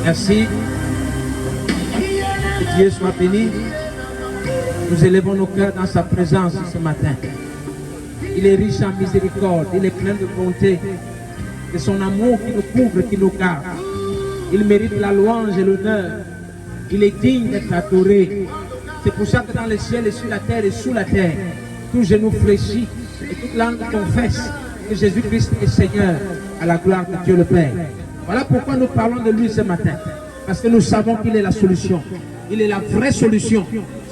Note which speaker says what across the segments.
Speaker 1: Merci. Que Dieu soit béni. Nous élevons nos cœurs dans sa présence ce matin. Il est riche en miséricorde, il est plein de bonté. C'est son amour qui nous couvre, qui nous garde. Il mérite la louange et l'honneur. Il est digne d'être adoré. C'est pour ça que dans le ciel et sur la terre et sous la terre, tout genou fléchit et toute langue confesse que Jésus-Christ est Seigneur à la gloire de Dieu le Père. Voilà pourquoi nous parlons de lui ce matin. Parce que nous savons qu'il est la solution. Il est la vraie solution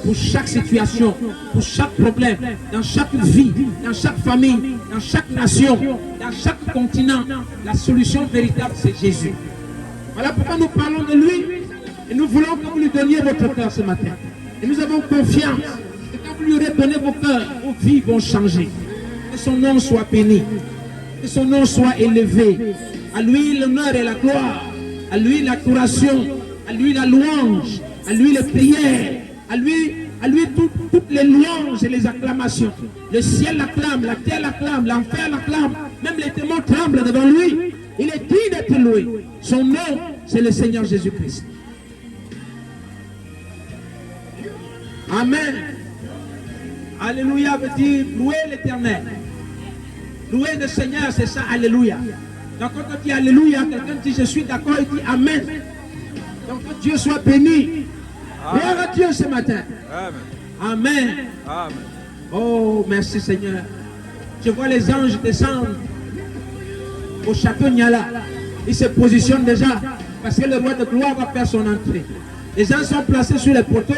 Speaker 1: pour chaque situation, pour chaque problème, dans chaque vie, dans chaque famille, dans chaque nation, dans chaque continent. La solution véritable, c'est Jésus. Voilà pourquoi nous parlons de lui et nous voulons que vous lui donniez votre cœur ce matin. Et nous avons confiance que quand vous lui aurez donné vos cœurs, vos vies vont changer. Que son nom soit béni, que son nom soit élevé. À lui l'honneur et la gloire, à lui l'adoration, à lui la louange, à lui les prières, à lui toutes les louanges et les acclamations. Le ciel l'acclame, la terre l'acclame, l'enfer l'acclame, même les démons tremblent devant lui. Il est digne d'être loué. Son nom, c'est le Seigneur Jésus-Christ. Amen. Alléluia veut dire louer l'Éternel. Louer le Seigneur, c'est ça, Alléluia. Donc quand on dit Alléluia, quelqu'un dit je suis d'accord, il dit Amen. Donc que Dieu soit béni. Gloire à Dieu ce matin. Amen. Amen. Amen. Oh, merci Seigneur. Je vois les anges descendre au château Niala. Ils se positionnent déjà parce que le roi de gloire va faire son entrée. Les gens sont placés sur les poteaux,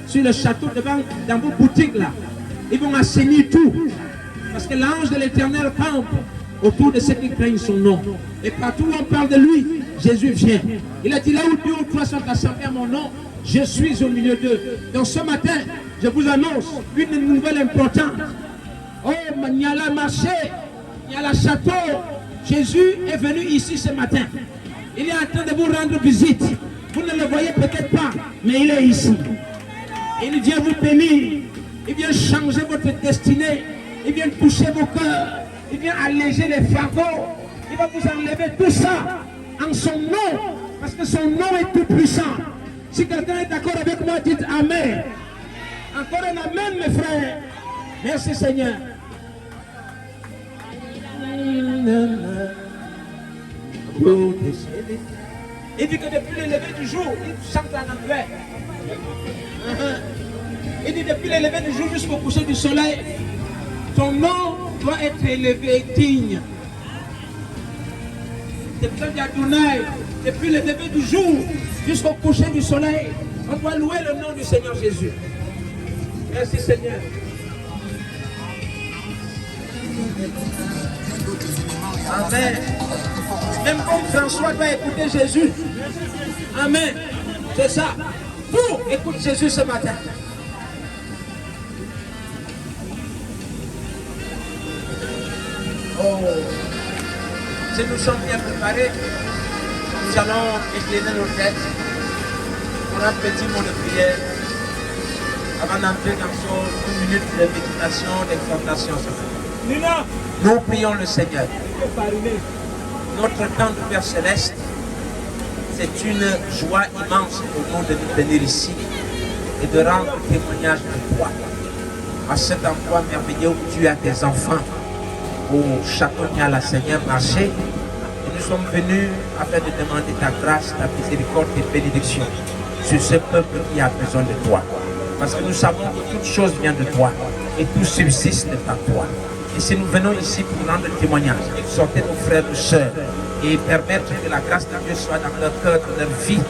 Speaker 1: sur le château devant, dans vos boutiques là. Ils vont assainir tout. Parce que l'ange de l'Éternel campe autour de ceux qui craignent son nom. Et partout où on parle de lui, Jésus vient. Il a dit là où deux ou trois sont assemblés à mon nom, je suis au milieu d'eux. Donc ce matin, je vous annonce une nouvelle importante. Oh, il y a la marché, il y a la château. Jésus est venu ici ce matin. Il est en train de vous rendre visite. Vous ne le voyez peut-être pas, mais il est ici. Il vient vous bénir. Il vient changer votre destinée. Il vient toucher vos cœurs. Il vient alléger les fardeaux. Il va vous enlever tout ça en son nom. Parce que son nom est tout puissant. Si quelqu'un est d'accord avec moi, dites Amen. Encore un Amen, mes frères. Merci Seigneur. Il dit que depuis le lever du jour, il chante en anglais. Il dit depuis le lever du jour jusqu'au coucher du soleil, ton nom doit être élevé et digne. Depuis le lever du jour jusqu'au coucher du soleil, on doit louer le nom du Seigneur Jésus. Merci Seigneur. Amen. Même comme François doit écouter Jésus. Amen. C'est ça. Tout écoute Jésus ce matin. Oh. Si nous sommes bien préparés, nous allons incliner nos têtes pour un petit mot de prière avant d'entrer dans une minute de méditation, d'exhortation. Nous prions le Seigneur. Notre tendre Père Céleste, c'est une joie immense pour nous de nous tenir ici et de rendre témoignage de toi. À cet endroit merveilleux où tu as tes enfants, au château Niala, Seigneur, marché, et nous sommes venus afin de demander ta grâce, ta miséricorde et bénédiction sur ce peuple qui a besoin de toi. Parce que nous savons que toute chose vient de toi et tout subsiste par toi. Et si nous venons ici pour rendre témoignage, exhorter nos frères et sœurs et permettre que la grâce de Dieu soit dans leur cœur, dans leur vie,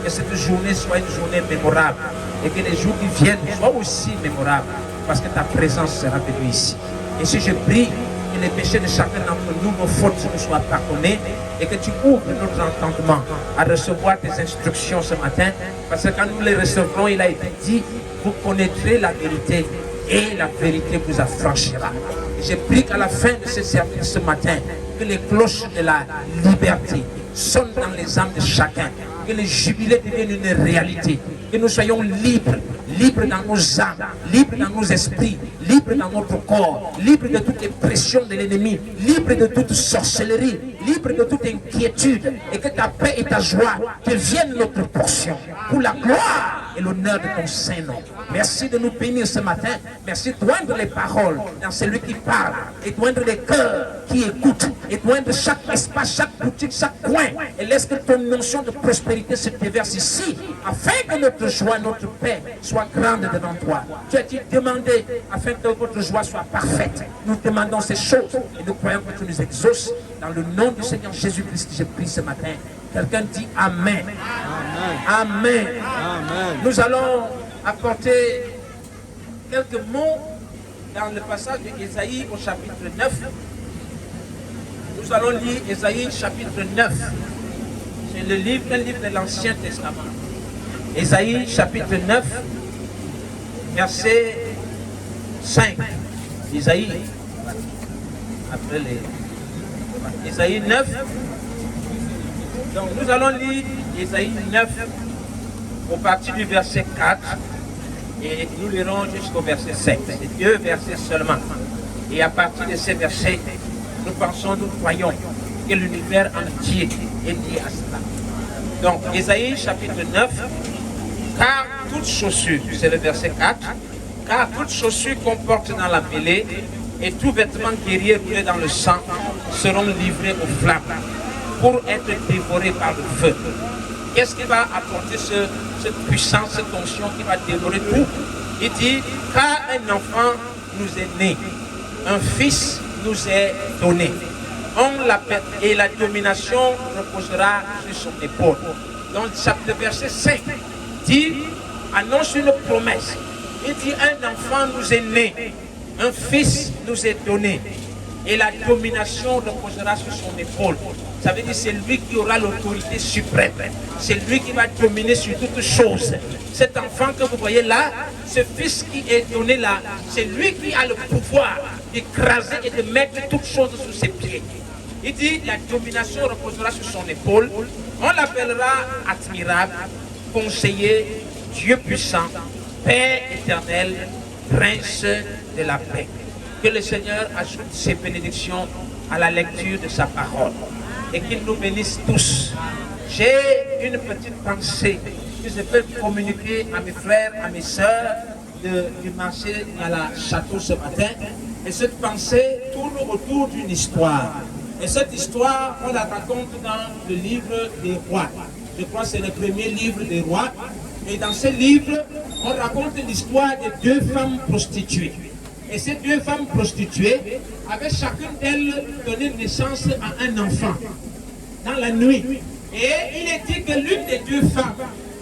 Speaker 1: que cette journée soit une journée mémorable et que les jours qui viennent soient aussi mémorables parce que ta présence sera venue ici. Et si je prie que les péchés de chacun d'entre nous, nos fautes nous soient pardonnées et que tu ouvres notre entendement à recevoir tes instructions ce matin, parce que quand nous les recevrons, il a été dit, vous connaîtrez la vérité et la vérité vous affranchira. Et je prie qu'à la fin de ce service ce matin, que les cloches de la liberté sonnent dans les âmes de chacun, que le jubilé devienne une réalité, que nous soyons libres, libres dans nos âmes, libres dans nos esprits, libres dans notre corps, libres de toute pression de l'ennemi, libres de toute sorcellerie,
Speaker 2: libre de toute inquiétude et que ta paix et ta joie deviennent notre portion pour la gloire et l'honneur de ton Saint-Nom. Merci de nous bénir ce matin. Merci de joindre les paroles dans celui qui parle et joindre les cœurs qui écoutent et joindre chaque espace, chaque boutique, chaque coin et laisse que ton notion de prospérité se déverse ici afin que notre joie, notre paix soit grande devant toi. Tu as-tu demandé afin que votre joie soit parfaite. Nous demandons ces choses et nous croyons que tu nous exauces dans le nom du Seigneur Jésus-Christ que j'ai pris ce matin. Quelqu'un dit Amen. Amen. Amen. Amen. Nous allons apporter quelques mots dans le passage d'Ésaïe au chapitre 9. Nous allons lire Ésaïe chapitre 9. C'est un livre de l'Ancien Testament. Ésaïe chapitre 9, verset 5. Ésaïe, après les... Ésaïe 9. Donc nous allons lire Ésaïe 9 au partir du verset 4 et nous lirons jusqu'au verset 7. C'est 2 versets seulement. Et à partir de ces versets, nous pensons, nous croyons que l'univers entier est lié à cela. Donc Ésaïe chapitre 9, car toute chaussure, c'est le verset 4, car toute chaussure qu'on porte dans la mêlée et tout vêtement guerrier roulé dans le sang seront livrés aux flammes pour être dévorés par le feu. Qu'est-ce qui va apporter cette puissance, cette onction qui va dévorer tout? Il dit, car un enfant nous est né, un fils nous est donné. On l'appelle, et la domination reposera sur son épaule. Donc, le verset 5 dit, annonce une promesse. Il dit, un enfant nous est né, un fils nous est donné, et la domination reposera sur son épaule. Ça veut dire c'est lui qui aura l'autorité suprême. C'est lui qui va dominer sur toutes choses. Cet enfant que vous voyez là, ce fils qui est donné là, c'est lui qui a le pouvoir d'écraser et de mettre toutes choses sous ses pieds. Il dit la domination reposera sur son épaule. On l'appellera admirable, conseiller, Dieu puissant, Père éternel, Prince de la paix. Que le Seigneur ajoute ses bénédictions à la lecture de sa parole et qu'il nous bénisse tous. J'ai une petite pensée que je peux communiquer à mes frères, à mes sœurs du marché à la château ce matin. Et cette pensée tourne autour d'une histoire. Et cette histoire, on la raconte dans le livre des rois. Je crois que c'est le premier livre des rois. Et dans ce livre, on raconte l'histoire de 2 femmes prostituées. Et ces 2 femmes prostituées avaient chacune d'elles donné naissance à un enfant dans la nuit. Et il est dit que l'une des 2 femmes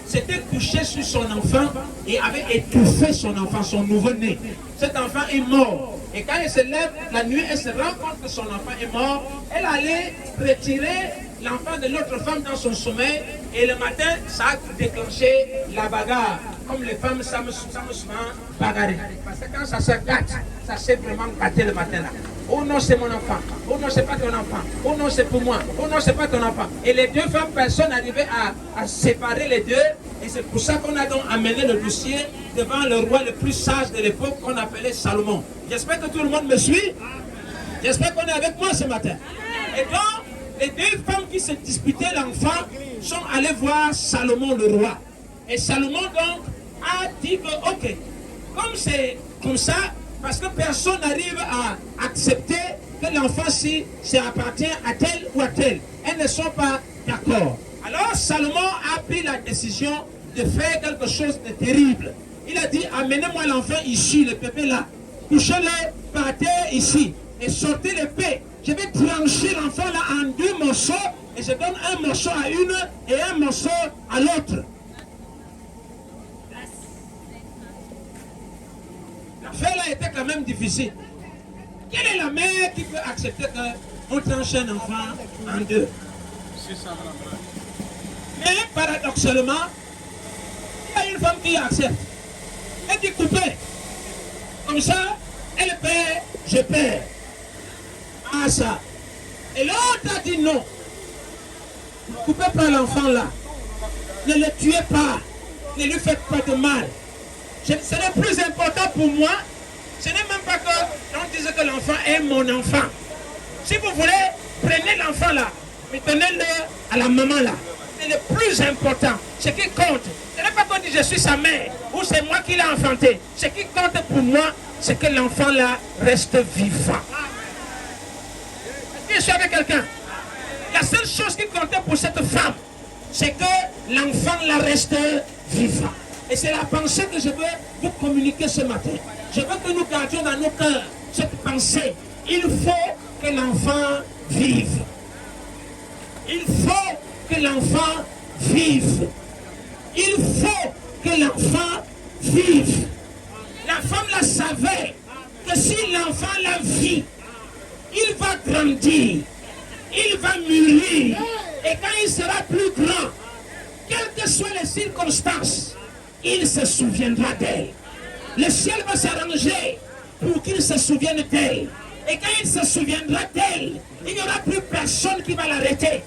Speaker 2: s'était couchée sur son enfant et avait étouffé son enfant, son nouveau-né. Cet enfant est mort. Et quand elle se lève la nuit, elle se rend compte que son enfant est mort. Elle allait retirer l'enfant de l'autre femme dans son sommeil. Et le matin, ça a déclenché la bagarre. Comme les femmes savent souvent bagarrer. Parce que quand ça se gâte, ça s'est vraiment gâté le matin là. Oh non, c'est mon enfant. Oh non, c'est pas ton enfant. Oh non, c'est pour moi. Oh non, c'est pas ton enfant. Et les 2 femmes, personne n'arrivait à séparer les 2. Et c'est pour ça qu'on a donc amené le dossier devant le roi le plus sage de l'époque qu'on appelait Salomon. J'espère que tout le monde me suit. J'espère qu'on est avec moi ce matin. Et donc, les 2 femmes qui se disputaient l'enfant sont allées voir Salomon le roi. Et Salomon donc a dit que, ok, comme c'est comme ça, parce que personne n'arrive à accepter que l'enfant-ci appartient à tel ou à tel. Elles ne sont pas d'accord. Alors Salomon a pris la décision de faire quelque chose de terrible. Il a dit, amenez-moi l'enfant ici, le bébé là. Couchez-le par terre ici. Et sortez l'épée. Je vais trancher l'enfant là en 2 morceaux. Et je donne un morceau à une et un morceau à l'autre. L'affaire là était quand même difficile. Quelle est la mère qui peut accepter qu'on tranche un enfant en 2? Mais paradoxalement, il y a une femme qui accepte. Elle dit couper. Comme ça, elle perd, je perds. Ah ça. Et l'autre a dit non. Ne coupez pas l'enfant là. Ne le tuez pas. Ne lui faites pas de mal. Ce n'est plus important pour moi. Ce n'est même pas que l'on dise que l'enfant est mon enfant. Si vous voulez,
Speaker 3: Prenez l'enfant là, mais donnez-le à la maman là. C'est le plus important. Ce qui compte, ce n'est pas qu'on dit je suis sa mère ou c'est moi qui l'ai enfanté. Ce qui compte pour moi, c'est que l'enfant là reste vivant. Est-ce que je suis avec quelqu'un? La seule chose qui comptait pour cette femme, c'est que l'enfant là reste vivant. Et c'est la pensée que je veux vous communiquer ce matin. Je veux que nous gardions dans nos cœurs cette pensée. Il faut que l'enfant vive. Il faut que l'enfant vive. Il faut que l'enfant vive. La femme la savait que si l'enfant la vit, il va grandir, il va mûrir. Et quand il sera plus grand, quelles que soient les circonstances, il se souviendra d'elle. Le ciel va s'arranger pour qu'il se souvienne d'elle. Et quand il se souviendra d'elle, il n'y aura plus personne qui va l'arrêter.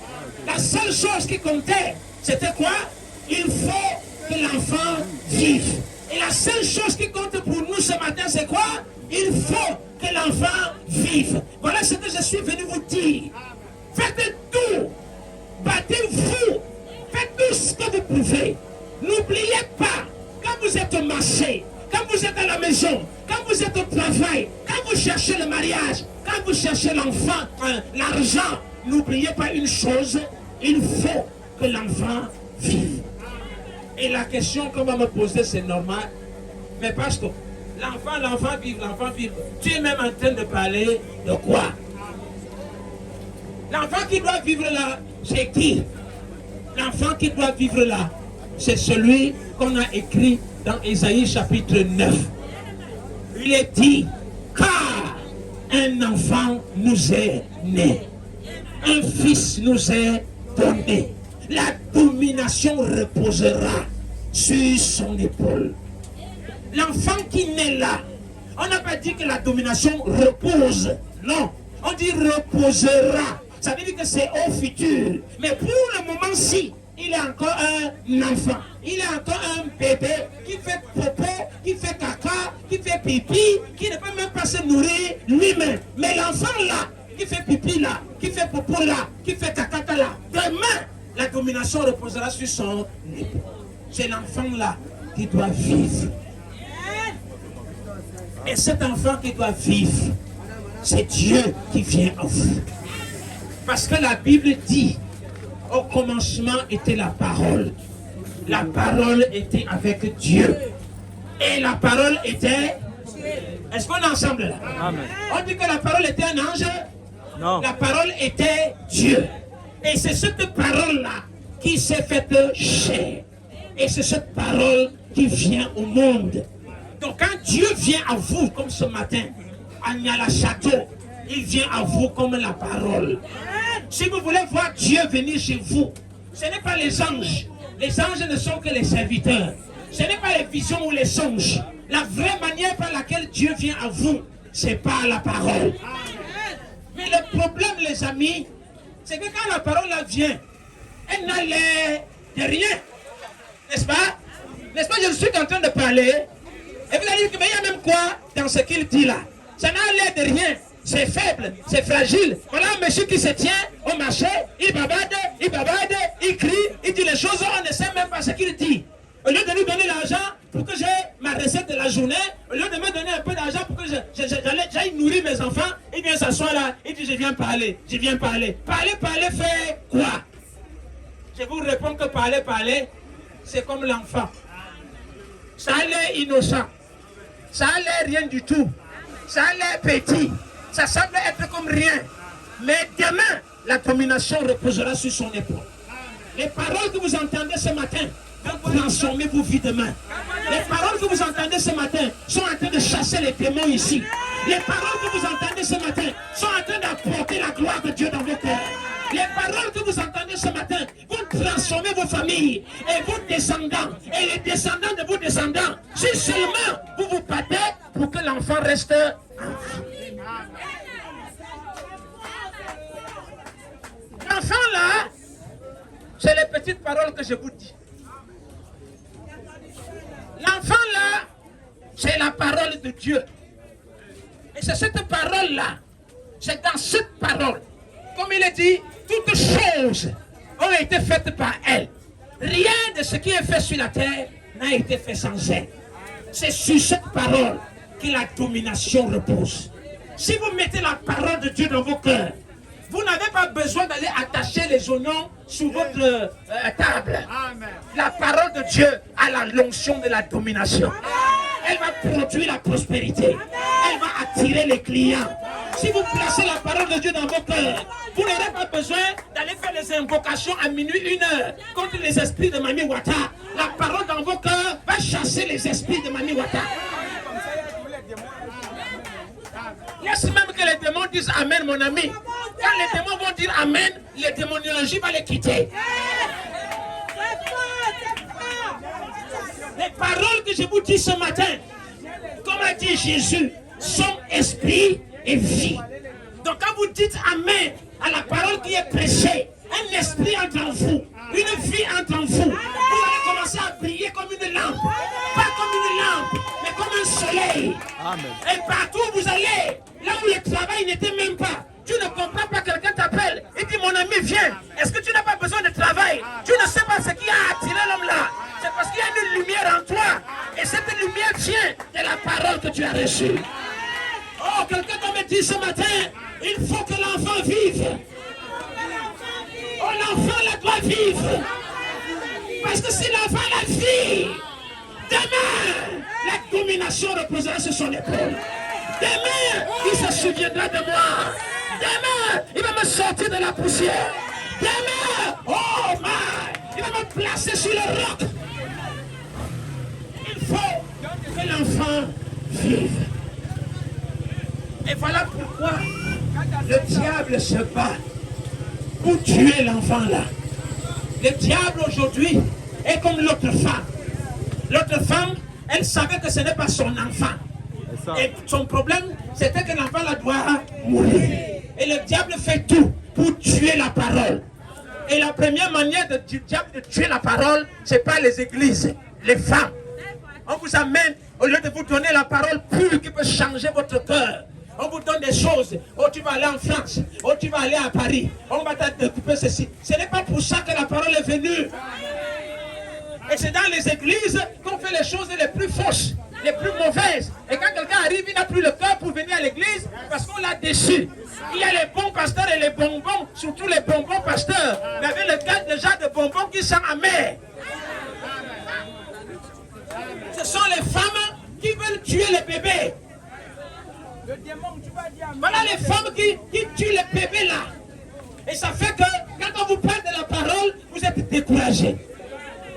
Speaker 3: La seule chose qui comptait, c'était quoi? Il faut que l'enfant vive. Et la seule chose qui compte pour nous ce matin, c'est quoi? Il faut que l'enfant vive. Voilà ce que je suis venu vous dire. Faites tout. Battez-vous. Faites tout ce que vous pouvez. N'oubliez pas, quand vous êtes au marché, quand vous êtes à la maison, quand vous êtes au travail, quand vous cherchez le mariage, quand vous cherchez l'enfant, l'argent, n'oubliez pas une chose, il faut que l'enfant vive. Et la question qu'on va me poser, c'est normal. Mais pasteur, l'enfant vive. Tu es même en train de parler de quoi? L'enfant qui doit vivre là, c'est qui? L'enfant qui doit vivre là, c'est celui qu'on a écrit dans Ésaïe chapitre 9. Il est dit, car un enfant nous est né, un fils nous est donné. La domination reposera sur son épaule. L'enfant qui naît là, on n'a pas dit que la domination repose. Non, on dit reposera. Ça veut dire que c'est au futur. Mais pour le moment-ci, il est encore un enfant. Il est encore un bébé qui fait popo, qui fait caca, qui fait pipi, qui ne peut même pas se nourrir lui-même. Mais l'enfant là, qui fait pipi là, qui fait popo là, qui fait caca là, demain, la domination reposera sur son épaule. C'est l'enfant là qui doit vivre. Et cet enfant qui doit vivre, c'est Dieu qui vient en vous. Parce que la Bible dit, au commencement était la parole. La parole était avec Dieu. Et la parole était... Est-ce qu'on est ensemble là? Amen. On dit que la parole était un ange? Non. La parole était Dieu. Et c'est cette parole-là qui s'est faite chair. Et c'est cette parole qui vient au monde. Donc quand Dieu vient à vous, comme ce matin, à Niala Château, il vient à vous comme la parole. Si vous voulez voir Dieu venir chez vous, ce n'est pas les anges. Les anges ne sont que les serviteurs. Ce n'est pas les visions ou les songes. La vraie manière par laquelle Dieu vient à vous, c'est par la parole. Mais le problème, les amis, c'est que quand la parole là vient, elle n'a l'air de rien. N'est-ce pas? N'est-ce pas, je suis en train de parler. Et vous allez dire, mais il y a même quoi dans ce qu'il dit là? Ça n'a l'air de rien. C'est faible, c'est fragile. Voilà un monsieur qui se tient au marché, il babade, il crie, il dit les choses, on ne sait même pas ce qu'il dit. Au lieu de lui donner l'argent pour que j'ai ma recette de la journée, au lieu de me donner un peu d'argent pour que j'aille nourrir mes enfants, il vient s'asseoir là, il dit je viens parler. Parler fait quoi? Je vous réponds que parler, c'est comme l'enfant. Ça a l'air innocent, ça a l'air rien du tout, ça a l'air petit. Ça semble être comme rien. Mais demain, la domination reposera sur son épaule. Les paroles que vous entendez ce matin vont transformer vos vies demain. Les paroles que vous entendez ce matin sont en train de chasser les démons ici. Les paroles que vous entendez ce matin sont en train d'apporter la gloire de Dieu dans vos cœurs. Les paroles que vous entendez ce matin vont transformer vos familles et vos descendants et les descendants de vos descendants. Si seulement vous vous battez pour que l'enfant reste en vie. L'enfant là, c'est les petites paroles que je vous dis. L'enfant là, c'est la parole de Dieu. Et c'est cette parole là, c'est dans cette parole comme il est dit, toutes choses ont été faites par elle. Rien de ce qui est fait sur la terre n'a été fait sans elle. C'est sur cette parole que la domination repose. Si vous mettez la parole de Dieu dans vos cœurs, vous n'avez pas besoin d'aller attacher les oignons sur votre table. Amen. La parole de Dieu a la l'onction de la domination. Elle va produire la prospérité. Elle va attirer les clients. Si vous placez la parole de Dieu dans vos cœurs, vous n'aurez pas besoin d'aller faire les invocations à minuit 1h contre les esprits de Mami Wata. La parole dans vos cœurs va chasser les esprits de Mami Wata. Laisse même que les démons disent Amen, mon ami. Quand les démons vont dire Amen, les démoniologies vont les quitter. Les paroles que je vous dis ce matin, comme a dit Jésus, sont esprit et vie. Donc quand vous dites Amen à la parole qui est prêchée, un esprit entre en vous, une vie entre en vous, vous allez commencer à briller comme une lampe. Pas comme une lampe, mais comme un soleil. Amen. Et partout où vous allez, là où le travail n'était même pas, tu ne comprends pas, quelqu'un t'appelle et dit mon ami viens, est-ce que tu n'as pas besoin de travail? Tu ne sais pas ce qui a attiré l'homme là. C'est parce qu'il y a une lumière en toi. Et cette lumière vient de la parole que tu as reçue. Oh, quelqu'un me dit ce matin, il faut que l'enfant vive. Oh, l'enfant là doit vivre. Parce que si l'enfant la vit, demain, la domination reposera sur son épaule. Demain, il se souviendra de moi. Demain, il va me sortir de la poussière. Demain, oh my, il va me placer sur le roc. Il faut que l'enfant vive. Et voilà pourquoi le diable se bat pour tuer l'enfant là. Le diable aujourd'hui est comme l'autre femme. L'autre femme, elle savait que ce n'est pas son enfant. Et son problème, c'était que l'enfant là doit mourir. Et le diable fait tout pour tuer la parole. Et la première manière du diable de tuer la parole, c'est pas les églises, les femmes. On vous amène, au lieu de vous donner la parole pure qui peut changer votre cœur, on vous donne des choses. Oh, tu vas aller en France. Oh, tu vas aller à Paris. On va t'occuper ceci. Ce n'est pas pour ça que la parole est venue. Et c'est dans les églises qu'on fait les choses les plus fausses, les plus mauvaises. Et quand quelqu'un arrive, il n'a plus le cœur pour venir à l'église parce qu'on l'a déçu. Il y a les bons pasteurs et les bonbons, surtout les bonbons pasteurs. Mais avec le cas déjà de bonbons qui sont amers. Ce sont les femmes qui veulent tuer les bébés. Voilà les femmes qui tuent les bébés là. Et ça fait que quand on vous parle de la parole, vous êtes découragés.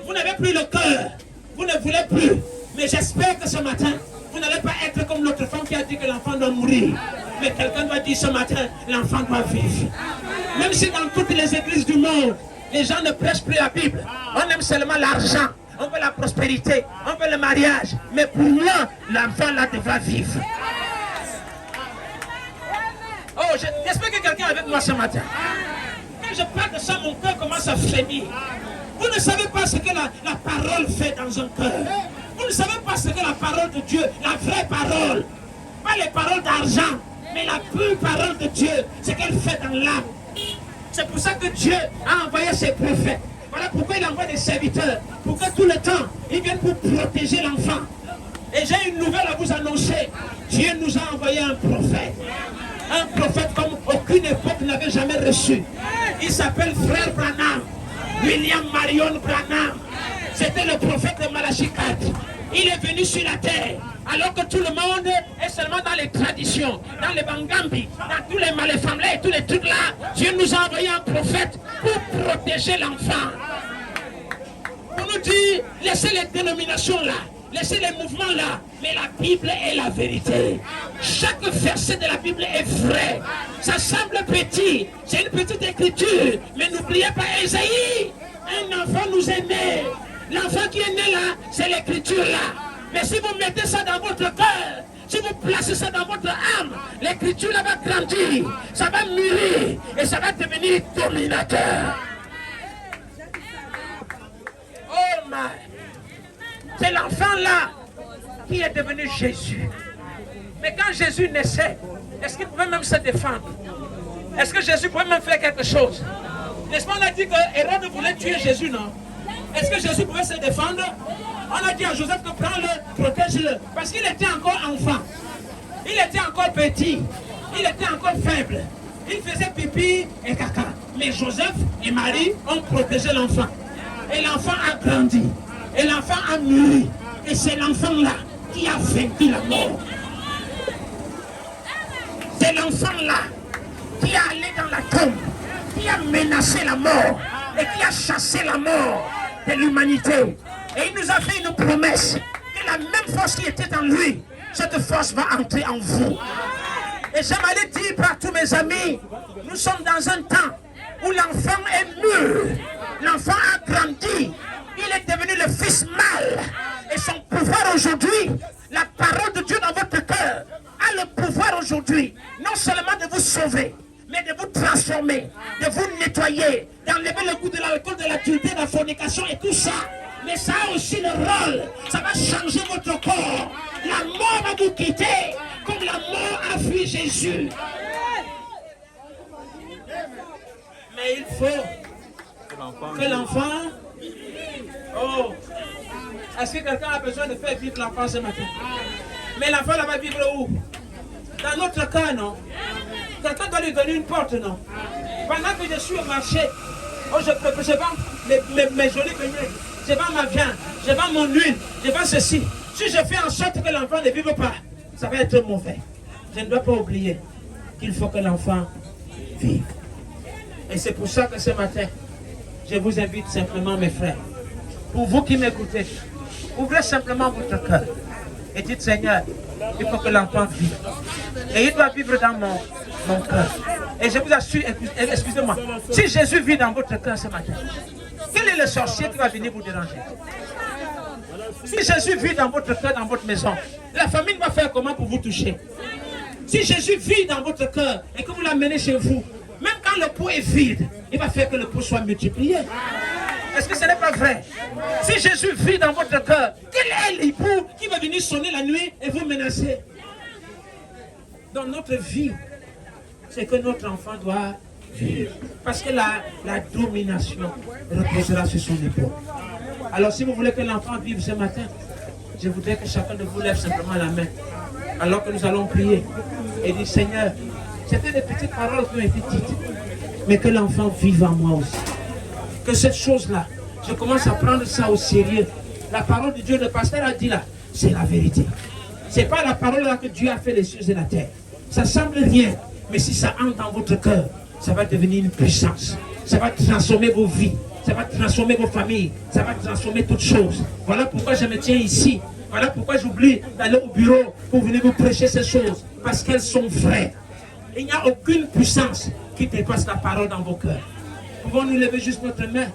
Speaker 3: Vous n'avez plus le cœur. Vous ne voulez plus. Mais j'espère que ce matin, vous n'allez pas être comme l'autre femme qui a dit que l'enfant doit mourir. Mais quelqu'un doit dire ce matin, l'enfant doit vivre. Même si dans toutes les églises du monde, les gens ne prêchent plus la Bible. On aime seulement l'argent. On veut la prospérité. On veut le mariage. Mais pour moi, l'enfant là devra vivre. Oh, j'espère que quelqu'un est avec moi ce matin. Quand je parle de ça, mon cœur commence à frémir. Vous ne savez pas ce que la parole fait dans un cœur. Vous ne savez pas ce que la parole de Dieu, la vraie parole, pas les paroles d'argent, mais la pure parole de Dieu, ce qu'elle fait dans l'âme. C'est pour ça que Dieu a envoyé ses prophètes. Voilà pourquoi il envoie des serviteurs, pour que tout le temps, ils viennent pour protéger l'enfant. Et j'ai une nouvelle à vous annoncer. Dieu nous a envoyé un prophète. Un prophète comme aucune époque n'avait jamais reçu. Il s'appelle Frère Branham. William Marion Branham. C'était le prophète de Malachie 4. Il est venu sur la terre, alors que tout le monde est seulement dans les traditions, dans les bangambi, dans tous les maléfamlés et tous les trucs là. Dieu nous a envoyé un prophète pour protéger l'enfant. Pour nous dire, laissez les dénominations là, laissez les mouvements là, mais la Bible est la vérité. Chaque verset de la Bible est vrai. Ça semble petit, c'est une petite écriture, mais n'oubliez pas Ésaïe, un enfant nous est né. L'enfant qui est né là, c'est l'écriture là. Mais si vous mettez ça dans votre cœur, si vous placez ça dans votre âme, l'écriture là va grandir, ça va mûrir et ça va devenir dominateur. Oh my! C'est l'enfant là qui est devenu Jésus. Mais quand Jésus naissait, est-ce qu'il pouvait même se défendre? Est-ce que Jésus pouvait même faire quelque chose? N'est-ce pas, on a dit que Hérode voulait tuer Jésus, non? Est-ce que Jésus pouvait se défendre? On a dit à Joseph que prends-le, protège-le. Parce qu'il était encore enfant. Il était encore petit. Il était encore faible. Il faisait pipi et caca. Mais Joseph et Marie ont protégé l'enfant. Et l'enfant a grandi. Et l'enfant a mûri. Et c'est l'enfant-là qui a vaincu la mort. C'est l'enfant-là qui a allé dans la tombe, qui a menacé la mort et qui a chassé la mort de l'humanité. Et il nous a fait une promesse que la même force qui était en lui, cette force va entrer en vous. Et j'aimerais dire par tous mes amis, nous sommes dans un temps où l'enfant est mûr, l'enfant a grandi, il est devenu le fils mâle. Et son pouvoir aujourd'hui, la parole de Dieu dans votre cœur, a le pouvoir aujourd'hui, non seulement de vous sauver, mais de vous transformer, de vous nettoyer, d'enlever le goût de l'alcool, de l'adultère, de la fornication et tout ça. Mais ça a aussi le rôle, ça va changer votre corps. La mort va vous quitter, comme la mort a fui Jésus. Mais il faut que l'enfant... Oh, est-ce que quelqu'un a besoin de faire vivre l'enfant ce matin? Mais l'enfant là va vivre où? Dans notre cas, non? Quelqu'un doit lui donner une porte, non? Pendant que je suis au marché, oh, je vends mes jolis beignets, je vends ma viande, je vends mon huile, je vends ceci. Si je fais en sorte que l'enfant ne vive pas, ça va être mauvais. Je ne dois pas oublier qu'il faut que l'enfant vive. Et c'est pour ça que ce matin, je vous invite simplement, mes frères, pour vous qui m'écoutez, ouvrez simplement votre cœur et dites, Seigneur, il faut que l'enfant vive. Et il doit vivre dans mon cœur. Et je vous assure, excusez-moi, si Jésus vit dans votre cœur ce matin, quel est le sorcier qui va venir vous déranger? Si Jésus vit dans votre cœur, dans votre maison, la famille va faire comment pour vous toucher? Si Jésus vit dans votre cœur et que vous l'amenez chez vous, même quand le pot est vide, il va faire que le pot soit multiplié. Est-ce que ce n'est pas vrai? Si Jésus vit dans votre cœur, quel est l'époux qui va venir sonner la nuit et vous menacer? Dans notre vie, c'est que notre enfant doit vivre. Parce que la domination reposera sur son épaule. Alors si vous voulez que l'enfant vive ce matin, je voudrais que chacun de vous lève simplement la main. Alors que nous allons prier et dire, Seigneur, c'était des petites paroles qui ont été dites, mais que l'enfant vive en moi aussi. Que cette chose-là, je commence à prendre ça au sérieux. La parole de Dieu, le pasteur a dit là, c'est la vérité. C'est pas la parole là que Dieu a fait les cieux et la terre. Ça semble rien, mais si ça entre dans votre cœur, ça va devenir une puissance. Ça va transformer vos vies, ça va transformer vos familles, ça va transformer toutes choses. Voilà pourquoi je me tiens ici. Voilà pourquoi j'oublie d'aller au bureau pour venir vous prêcher ces choses. Parce qu'elles sont vraies. Il n'y a aucune puissance qui dépasse la parole dans vos cœurs. Pouvons-nous lever juste notre main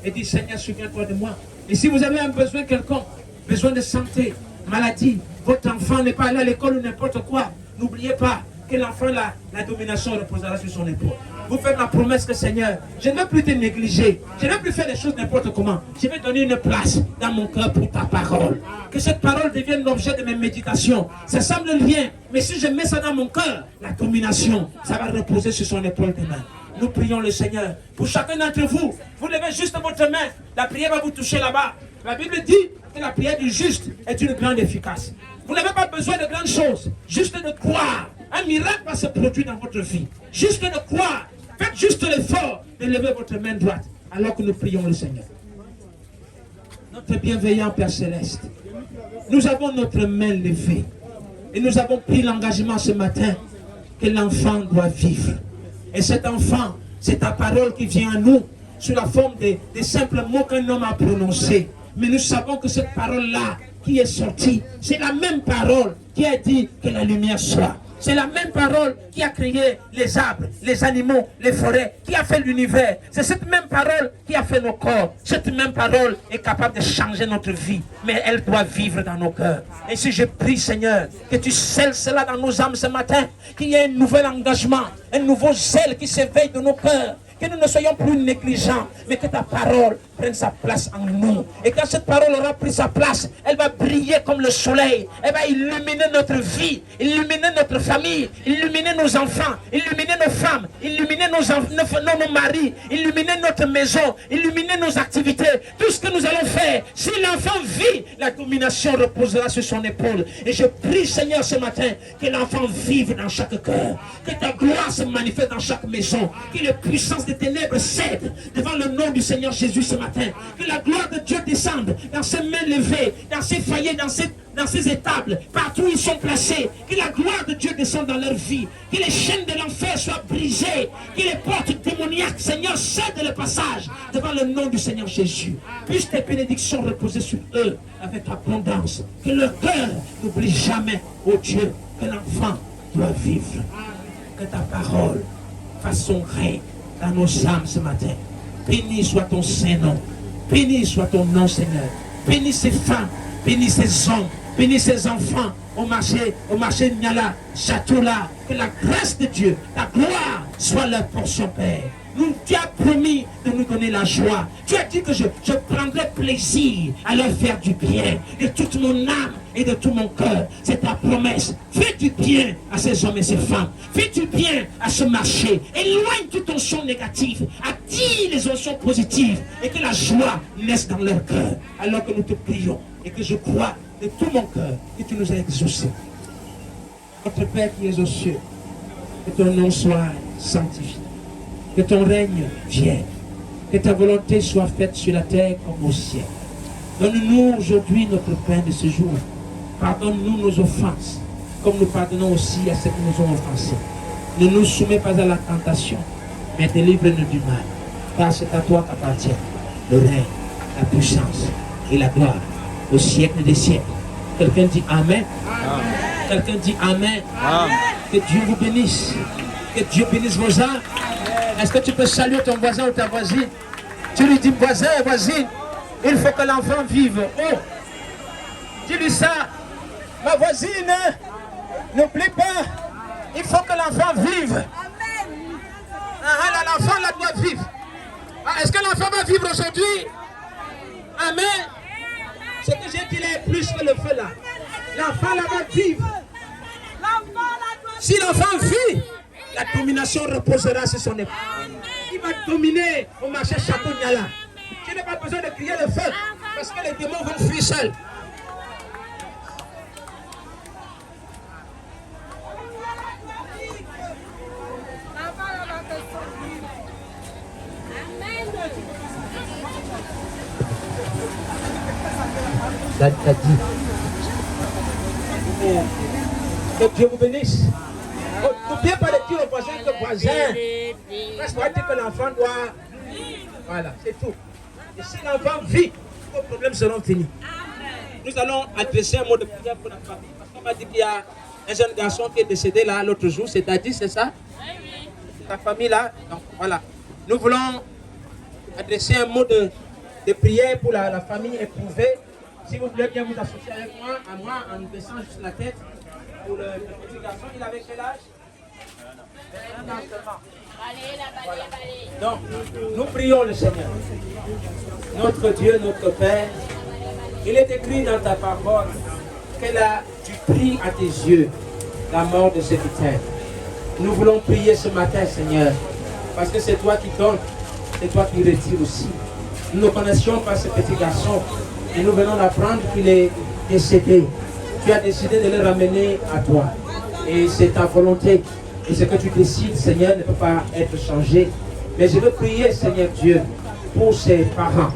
Speaker 3: et dire, Seigneur, souviens-toi de moi. Et si vous avez un besoin quelconque, besoin de santé, maladie, votre enfant n'est pas allé à l'école ou n'importe quoi, n'oubliez pas que l'enfant, la domination reposera sur son épaule. Vous faites la promesse que, Seigneur, je ne vais plus te négliger, je ne vais plus faire les choses n'importe comment. Je vais donner une place dans mon cœur pour ta parole. Que cette parole devienne l'objet de mes méditations. Ça semble rien, mais si je mets ça dans mon cœur, la domination, ça va reposer sur son épaule demain. Nous prions le Seigneur. Pour chacun d'entre vous, vous levez juste votre main. La prière va vous toucher là-bas. La Bible dit que la prière du juste est une grande efficace. Vous n'avez pas besoin de grandes choses. Juste de croire. Un miracle va se produire dans votre vie. Juste de croire. Faites juste l'effort de lever votre main droite alors que nous prions le Seigneur. Notre bienveillant Père Céleste, nous avons notre main levée et nous avons pris l'engagement ce matin que l'enfant doit vivre. Et cet enfant, c'est ta parole qui vient à nous sous la forme des simples mots qu'un homme a prononcés. Mais nous savons que cette parole-là qui est sortie, c'est la même parole qui a dit que la lumière soit. C'est la même parole qui a créé les arbres, les animaux, les forêts, qui a fait l'univers. C'est cette même parole qui a fait nos corps. Cette même parole est capable de changer notre vie. Mais elle doit vivre dans nos cœurs. Et si je prie, Seigneur, que tu scelles cela dans nos âmes ce matin, qu'il y ait un nouvel engagement, un nouveau zèle qui s'éveille de nos cœurs. Que nous ne soyons plus négligents, mais que ta parole prenne sa place en nous. Et quand cette parole aura pris sa place, elle va briller comme le soleil. Elle va illuminer notre vie, illuminer notre famille, illuminer nos enfants, illuminer nos femmes, illuminer nos maris, illuminer notre maison, illuminer nos activités. Tout ce que nous allons faire, si l'enfant vit, la domination reposera sur son épaule. Et je prie, Seigneur, ce matin, que l'enfant vive dans chaque cœur, que ta gloire se manifeste dans chaque maison, que les puissances des ténèbres cèdent devant le nom du Seigneur Jésus ce matin, que la gloire de Dieu descende dans ses mains levées, dans ses foyers, dans ses étables, partout où ils sont placés, que la gloire de Dieu descende dans leur vie, que les chaînes de l'enfer soient brisées, que les portes démoniaques, Seigneur, cèdent le passage devant le nom du Seigneur Jésus. Puisse tes bénédictions reposer sur eux avec abondance, que leur cœur n'oublie jamais, ô Dieu, que l'enfant doit vivre, que ta parole fasse son règne dans nos âmes ce matin. Béni soit ton Saint-Nom, béni soit ton nom, Seigneur. Bénis ces femmes, bénis ces hommes, bénis ces enfants au marché Niala, Château-là. Que la grâce de Dieu, ta gloire soit leur portion, Père. Tu as promis de nous donner la joie. Tu as dit que je prendrai plaisir à leur faire du bien de toute mon âme et de tout mon cœur. C'est ta promesse. Fais du bien à ces hommes et ces femmes. Fais du bien à ce marché. Éloigne toute onction négative. Attire les onction positives et que la joie naisse dans leur cœur. Alors que nous te prions et que je crois de tout mon cœur que tu nous as exaucés. Notre Père qui es aux cieux, que ton nom soit sanctifié. Que ton règne vienne, que ta volonté soit faite sur la terre comme au ciel. Donne-nous aujourd'hui notre pain de ce jour. Pardonne-nous nos offenses, comme nous pardonnons aussi à ceux qui nous ont offensés. Ne nous soumets pas à la tentation, mais délivre-nous du mal. Car c'est à toi qu'appartient le règne, la puissance et la gloire au siècle des siècles. Quelqu'un dit Amen. Amen. Quelqu'un dit Amen. Amen. Que Dieu vous bénisse. Que Dieu bénisse vos âmes. Est-ce que tu peux saluer ton voisin ou ta voisine? Tu lui dis, voisin et voisine, il faut que l'enfant vive. Oh, dis-lui ça. Ma voisine, n'oublie pas, il faut que l'enfant vive. L'enfant là doit vivre. Est-ce que l'enfant va vivre aujourd'hui? Amen. Ce que j'ai dit là est plus que le feu là. L'enfant là va vivre. Si l'enfant vit, la domination reposera sur son épaule. Il va dominer au marché Château Niala. Tu n'as pas besoin de crier le feu parce que les démons vont fuir seuls. T'as dit. Que Dieu vous bénisse. N'oubliez pas de dire au voisin que voisin, parce qu'on dit que l'enfant doit. Voilà, c'est tout. Et si l'enfant vit, vos problèmes seront finis. Nous allons adresser un mot de prière pour la famille. Parce qu'on m'a dit qu'il y a un jeune garçon qui est décédé là l'autre jour, c'est-à-dire, c'est ça? La famille là. Donc voilà. Nous voulons adresser un mot de prière pour la famille éprouvée. Si vous voulez bien vous associer avec moi, en nous baissant juste la tête. Pour le petit garçon, il avait quel âge? 1 an seulement. Donc, nous prions le Seigneur. Notre Dieu, notre Père, il est écrit dans ta parole que tu pries à tes yeux la mort de ceux qui t'aiment. Nous voulons prier ce matin, Seigneur, parce que c'est toi qui donnes, c'est toi qui retires aussi. Nous ne connaissions pas ce petit garçon et nous venons d'apprendre qu'il est décédé. Tu as décidé de le ramener à toi. Et c'est ta volonté. Et ce que tu décides, Seigneur, ne peut pas être changé. Mais je veux prier, Seigneur Dieu, pour ses parents,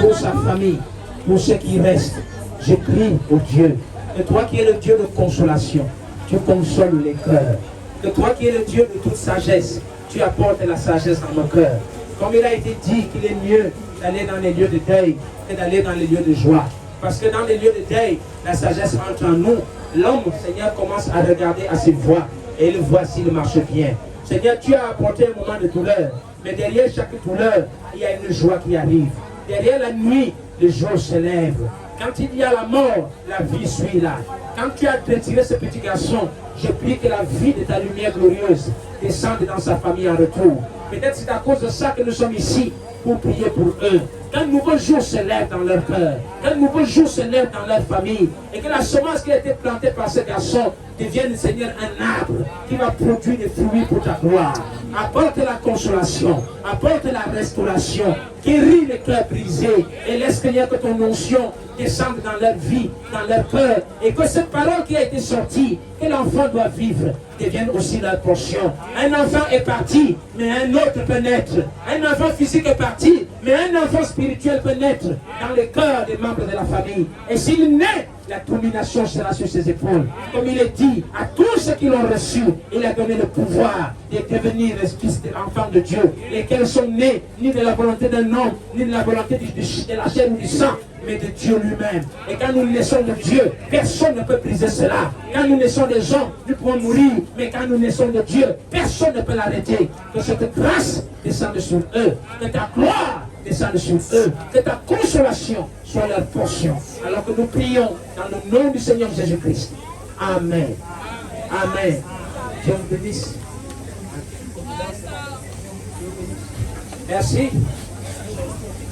Speaker 3: pour sa famille, pour ceux qui restent. Je prie, oh Dieu, que toi qui es le Dieu de consolation, tu consoles les cœurs. Que toi qui es le Dieu de toute sagesse, tu apportes la sagesse dans nos cœurs. Comme il a été dit qu'il est mieux d'aller dans les lieux de deuil que d'aller dans les lieux de joie. Parce que dans les lieux de deuil, la sagesse entre en nous. L'homme, Seigneur, commence à regarder à ses voies et il voit s'il marche bien. Seigneur, tu as apporté un moment de douleur, mais derrière chaque douleur, il y a une joie qui arrive. Derrière la nuit, le jour se lève. Quand il y a la mort, la vie suit là. Quand tu as retiré ce petit garçon, je prie que la vie de ta lumière glorieuse descende dans sa famille en retour. Peut-être c'est à cause de ça que nous sommes ici, pour prier pour eux. qu'un nouveau jour se lève dans leur cœur, qu'un nouveau jour se lève dans leur famille, et que la semence qui a été plantée par ce garçon devienne, Seigneur, un arbre qui va produire des fruits pour ta gloire. Apporte la consolation, apporte la restauration, guéris les cœurs brisés, et laisse, Seigneur, que ton onction descende dans leur vie, dans leur cœur, et que cette parole qui a été sortie, que l'enfant doit vivre, devienne aussi leur portion. Un enfant est parti, mais un autre peut naître. Un enfant physique est parti, mais un enfant spirituel peut naître dans le cœur des membres de la famille. Et s'il naît, la domination sera sur ses épaules. Comme il est dit, à tous ceux qui l'ont reçu, il a donné le pouvoir de devenir les fils de l'enfant de Dieu, lesquels sont nés ni de la volonté d'un homme, ni de la volonté de la chair ou du sang, mais de Dieu lui-même. Et quand nous naissons de Dieu, personne ne peut briser cela. Quand nous naissons des hommes, nous pouvons mourir, mais quand nous naissons de Dieu, personne ne peut l'arrêter. Que cette grâce descende sur eux, que ta gloire descende sur eux, que ta consolation soit leur portion. Alors que nous prions dans le nom du Seigneur Jésus-Christ. Amen. Amen. Dieu vous bénisse. Merci.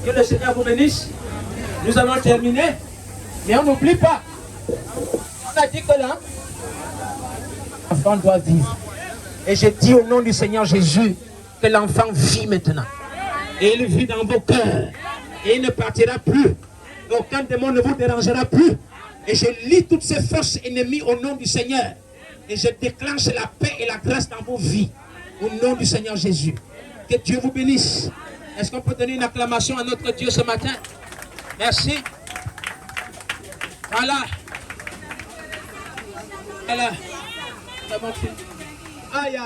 Speaker 3: Que le Seigneur vous bénisse. Nous allons terminer, mais on n'oublie pas. On a dit que là, l'enfant doit vivre. Et je dis au nom du Seigneur Jésus que l'enfant vit maintenant. Et il vit dans vos cœurs. Et il ne partira plus. Aucun démon ne vous dérangera plus. Et je lis toutes ces forces ennemies au nom du Seigneur. Et je déclenche la paix et la grâce dans vos vies. Au nom du Seigneur Jésus. Que Dieu vous bénisse. Est-ce qu'on peut donner une acclamation à notre Dieu ce matin? Merci. Voilà. Voilà. C'est bon film. Aïe.